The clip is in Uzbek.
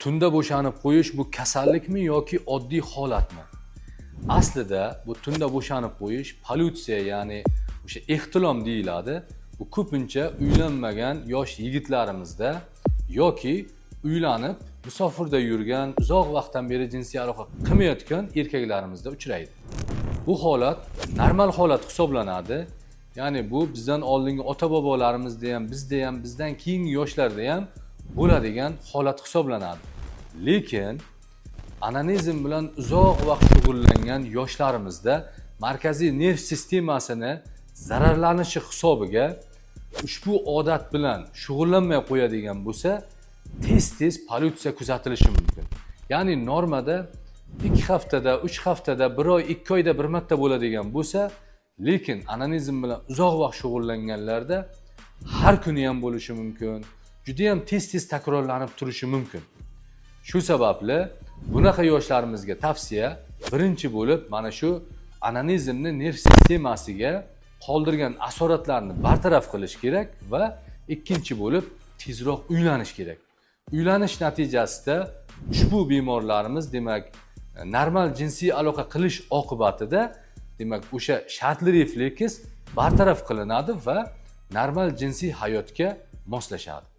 tunda bo'shanib qo'yish bu kasallikmi yoki oddiy holatmi? Aslida bu tunda bo'shanib qo'yish polyutsiya, ya'ni o'sha ehtilom deyiladi. Bu ko'pincha uylanmagan yosh yigitlarimizda yoki uylanib musofirda yurgan, uzoq vaqtdan beri jinsiy aloqa qilmayotgan erkaklarimizda uchraydi. Bu holat normal holat hisoblanadi. Ya'ni bu bizdan oldingi ota-bobolarimizda ham, bizda ham, bizdan keyingi yoshlarda ham bo'ladigan holat hisoblanadi. Lekin onanizm bilan uzoq vaqt shug'ullangan yoshlarimizda markaziy nerv sistemasini zararlanishi hisobiga ushbu odat bilan shug'ullanmay qo'yadigan bo'lsa, tez polyutsiya kuzatilishi mumkin. Ya'ni normada 2 haftada, 3 haftada, 1 oy, 2 oyda bir marta bo'ladigan bo'lsa, lekin onanizm bilan uzoq vaqt shug'ullanganlarda har kuni ham bo'lishi mumkin. Juda ham tez takrorlanib turishi mumkin. Shu sababli bunaqa yoshlarimizga tavsiya birinchi bo'lib mana shu onanizmni nerv sistemasiga qoldirgan asoratlarni bartaraf qilish kerak va ikkinchi bo'lib tezroq uylanish kerak. Uylanish natijasida ushbu bemorlarimiz demak normal jinsiy aloqa qilish oqibatida demak o'sha shartli refleks bartaraf qilinadi va normal jinsiy hayotga moslashadi.